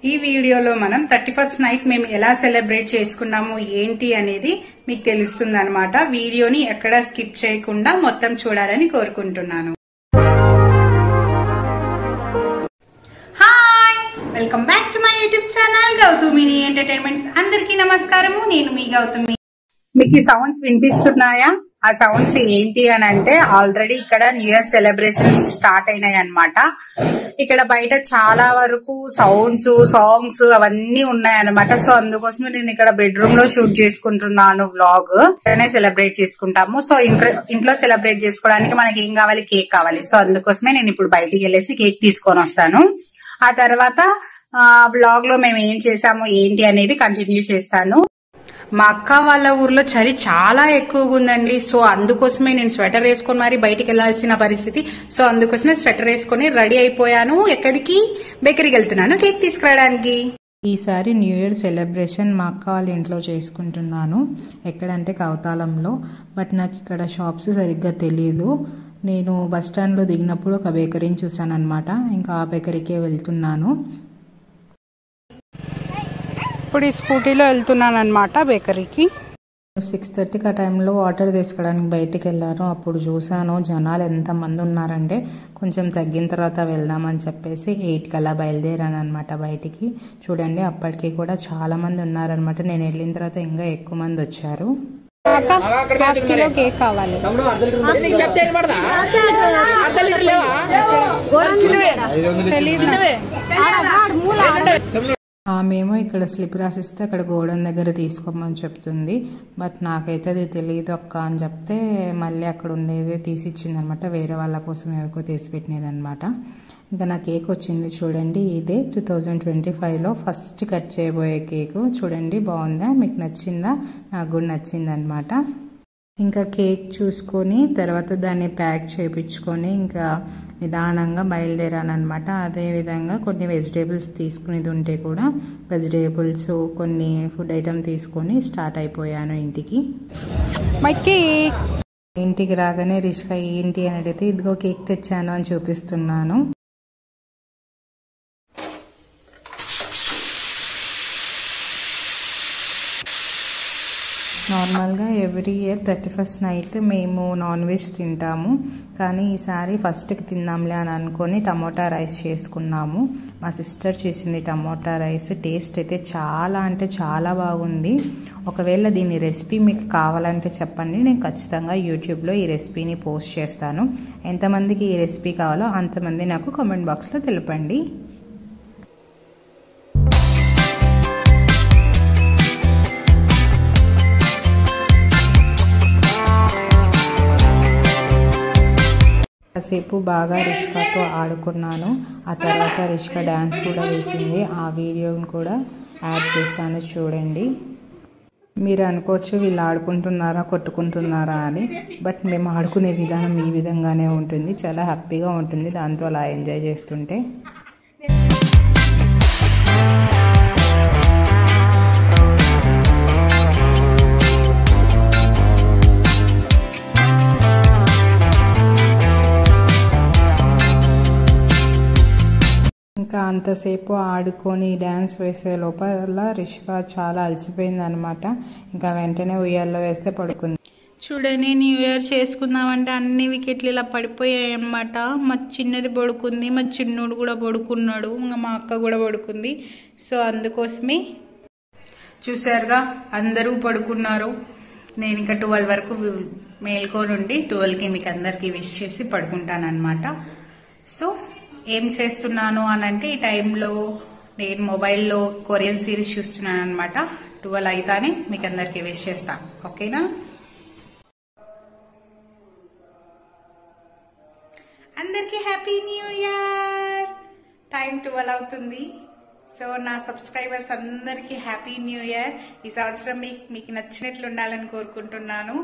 ఈ వీడియోలో మనం 31st నైట్ మేము ఎలా సెలబ్రేట్ చేసుకున్నాము ఏంటి అనేది మీకు తెలుస్తుంది అన్నమాట. వీడియోని ఎక్కడా స్కిప్ చేయకుండా మొత్తం చూడాలని కోరుకుంటున్నాను. Hi, welcome back to my YouTube channel Gautami entertainments. అందరికీ నమస్కారము. నేను మీ గౌతమి. మీకు ఈ సౌండ్స్ వినిపిస్తున్నాయా? ఆ సౌండ్స్ ఏంటి అని అంటే ఆల్రెడీ ఇక్కడ న్యూ ఇయర్ సెలబ్రేషన్స్ స్టార్ట్ అయినాయి అన్నమాట. ఇక్కడ బయట చాలా వరకు సౌండ్స్, సాంగ్స్ అవన్నీ ఉన్నాయన్నమాట. సో అందుకోసమే నేను ఇక్కడ బెడ్రూమ్ లో షూట్ చేసుకుంటున్నాను వ్లాగ్. ఇక్కడనే సెలబ్రేట్ చేసుకుంటాము. సో ఇంట్లో సెలబ్రేట్ చేసుకోవడానికి మనకి ఏం కావాలి? కేక్ కావాలి. సో అందుకోసమే నేను ఇప్పుడు బయటికి వెళ్ళేసి కేక్ తీసుకొని వస్తాను. ఆ తర్వాత వ్లాగ్ లో మేము ఏం చేసాము ఏంటి అనేది కంటిన్యూ చేస్తాను. మా అక్క వాళ్ళ ఊర్లో చలి చాలా ఎక్కువగా ఉందండి. సో అందుకోసమే నేను స్వెటర్ వేసుకొని మరి బయటికి వెళ్లాల్సిన పరిస్థితి. సో అందుకోసమే స్వెటర్ వేసుకొని రెడీ అయిపోయాను. ఎక్కడికి? బేకరీకి వెళ్తున్నాను కేక్ తీసుకురావడానికి. ఈసారి న్యూ ఇయర్ సెలబ్రేషన్ మా అక్క వాళ్ళ ఇంట్లో చేసుకుంటున్నాను. ఎక్కడంటే కవతాలంలో. బట్ నాకు ఇక్కడ షాప్స్ సరిగ్గా తెలియదు. నేను బస్ స్టాండ్లో దిగినప్పుడు ఒక బేకరీని చూసాను అనమాట. ఇంకా ఆ బేకరీకే వెళ్తున్నాను. ఇప్పుడు ఈ స్కూటీలో వెళ్తున్నాను అనమాట బేకరీకి. 6:30కి ఆ టైంలో వాటర్ తీసుకోవడానికి బయటికి వెళ్ళాను. అప్పుడు చూసాను జనాలు ఎంతమంది ఉన్నారంటే కొంచెం తగ్గిన తర్వాత వెళ్దామని చెప్పేసి 8కి అలా బయలుదేరాను అనమాట బయటికి. చూడండి అప్పటికి కూడా చాలా మంది ఉన్నారనమాట. నేను వెళ్ళిన తర్వాత ఇంకా ఎక్కువ మంది వచ్చారు. కిలో కేక్ కావాలి. మేము ఇక్కడ స్లిప్ రాసిస్తే అక్కడ గోడౌన్ దగ్గర తీసుకోమని చెప్తుంది. బట్ నాకైతే అది తెలియదు అక్క అని చెప్తే మళ్ళీ అక్కడ ఉండేదే తీసి ఇచ్చింది అనమాట. వేరే వాళ్ళ కోసం ఎవరికో తీసి పెట్టినది అనమాట. ఇంకా నా కేక్ వచ్చింది చూడండి. ఇదే 2025లో ఫస్ట్ కట్ చేయబోయే కేకు. చూడండి బాగుందా? మీకు నచ్చిందా? నాకు కూడా నచ్చింది అనమాట. ఇంకా కేక్ చూసుకొని తర్వాత దాన్ని ప్యాక్ చేయించుకొని ఇంకా నిదానంగా బయలుదేరాను అనమాట. అదేవిధంగా కొన్ని వెజిటేబుల్స్ తీసుకునేది ఉంటే కూడా వెజిటేబుల్స్ కొన్ని ఫుడ్ ఐటమ్ తీసుకొని స్టార్ట్ అయిపోయాను ఇంటికి. ఇంటికి రాగానే రిష్కా ఏంటి అని అడిగితే ఇదిగో కేక్ తెచ్చాను అని చూపిస్తున్నాను. నార్మల్గా ఎవ్రీ ఇయర్ 31st నైట్ మేము నాన్ వెజ్ తింటాము. కానీ ఈసారి ఫస్ట్కి తిందాంలే అని అనుకొని టమోటా రైస్ చేసుకున్నాము. మా సిస్టర్ చేసింది టమోటా రైస్. టేస్ట్ అయితే చాలా అంటే చాలా బాగుంది. ఒకవేళ దీని రెసిపీ మీకు కావాలంటే చెప్పండి. నేను ఖచ్చితంగా యూట్యూబ్లో ఈ రెసిపీని పోస్ట్ చేస్తాను. ఎంతమందికి ఈ రెసిపీ కావాలో అంతమంది నాకు కామెంట్ బాక్స్లో తెలపండి. కాసేపు బాగా రిష్కాతో ఆడుకున్నాను. ఆ తర్వాత రిష్కా డ్యాన్స్ కూడా వేసింది. ఆ వీడియోని కూడా యాడ్ చేస్తాను చూడండి. మీరు అనుకోవచ్చు వీళ్ళు ఆడుకుంటున్నారా కొట్టుకుంటున్నారా అని. బట్ మేము ఆడుకునే విధానం ఈ విధంగానే ఉంటుంది. చాలా హ్యాపీగా ఉంటుంది దాంతో అలా ఎంజాయ్ చేస్తుంటే. ఇంకా అంతసేపు ఆడుకొని డ్యాన్స్ వేసే లోపల రిష్కా చాలా అలసిపోయింది అనమాట. ఇంకా వెంటనే ఉయ్యాల్లో వేస్తే పడుకుంది. చూడండి న్యూ ఇయర్ చేసుకుందామంటే అన్ని వికెట్లు ఇలా పడిపోయాయి అన్నమాట. మా చిన్నది పడుకుంది, మా చిన్నోడు కూడా పడుకున్నాడు, ఇంకా మా అక్క కూడా పడుకుంది. సో అందుకోసమే చూసారుగా అందరూ పడుకున్నారు. నేను ఇంకా 12 వరకు మేల్కోనుండి 12కి మీకు అందరికీ విష్ చేసి పడుకుంటాను అనమాట. సో ఏం చేస్తున్నాను అని అంటే ఈ టైంలో నేను మొబైల్లో కొరియన్ సిరీస్ చూస్తున్నాను అనమాట. 12 అయితేనే మీకు అందరికీ విష్ చేస్తాను. ఓకేనా? అందరికీ హ్యాపీ న్యూ ఇయర్. టైం 12 అవుతుంది. సో నా సబ్స్క్రైబర్స్ అందరికీ హ్యాపీ న్యూ ఇయర్. ఈ సంవత్సరం మీకు నచ్చినట్లు ఉండాలని కోరుకుంటున్నాను.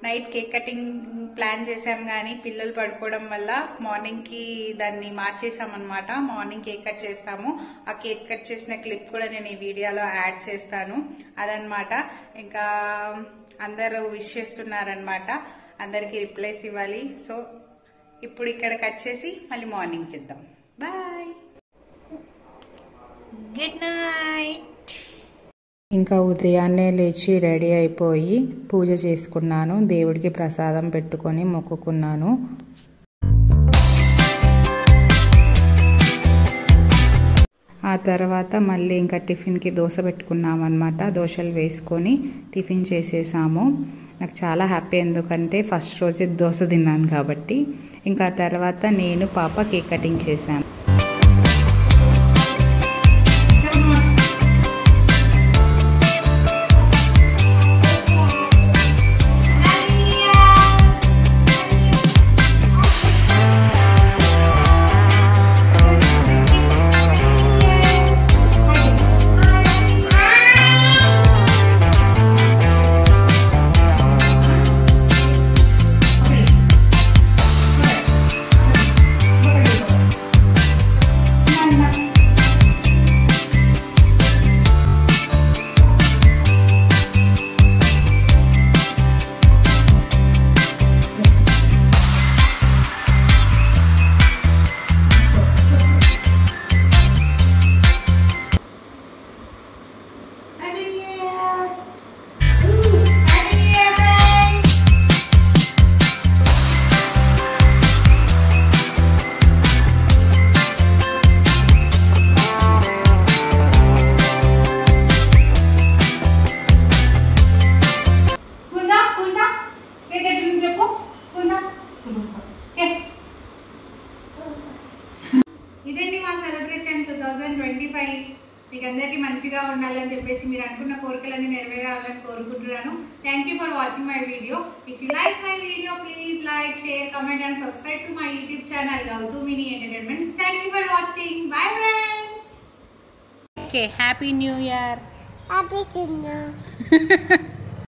నైట్ కేక్ కటింగ్ ప్లాన్ చేసాం కానీ పిల్లలు పడుకోవడం వల్ల మార్నింగ్ కి దాన్ని మార్చేసామన్నమాట. మార్నింగ్ కేక్ కట్ చేస్తాము. ఆ కేక్ కట్ చేసిన క్లిప్ కూడా నేను ఈ వీడియోలో యాడ్ చేస్తాను. అదనమాట. ఇంకా అందరూ విష్ చేస్తున్నారనమాట. అందరికి రిప్లైస్ ఇవ్వాలి. సో ఇప్పుడు ఇక్కడ కట్ చేసి మళ్ళీ మార్నింగ్ చేద్దాం. బాయ్. Good night. ఇంకా ఉదయాన్నే లేచి రెడీ అయిపోయి పూజ చేసుకున్నాను. దేవుడికి ప్రసాదం పెట్టుకొని మొక్కుకున్నాను. ఆ తర్వాత మళ్ళీ ఇంకా టిఫిన్కి దోశ పెట్టుకున్నామన్నమాట. దోశలు వేసుకొని టిఫిన్ చేసేసాము. నాకు చాలా హ్యాపీ, ఎందుకంటే ఫస్ట్ రోజే దోశ తిన్నాను కాబట్టి. ఇంకా తర్వాత నేను పాప కేక్ కటింగ్ చేశాను. ఇదండి మా సెలబ్రేషన్ 2025. మీకు అందరికీ మంచిగా ఉండాలని చెప్పేసి, మీరు అనుకున్న కోరికలన్నీ నెరవేరాలని కోరుకుంటున్నాను. Thank you for watching my video. If you like my video, please like, share, comment and subscribe to my YouTube channel Gautamini entertainments. Thank you for watching. Bye friends. Okay, happy new year. Happy to know.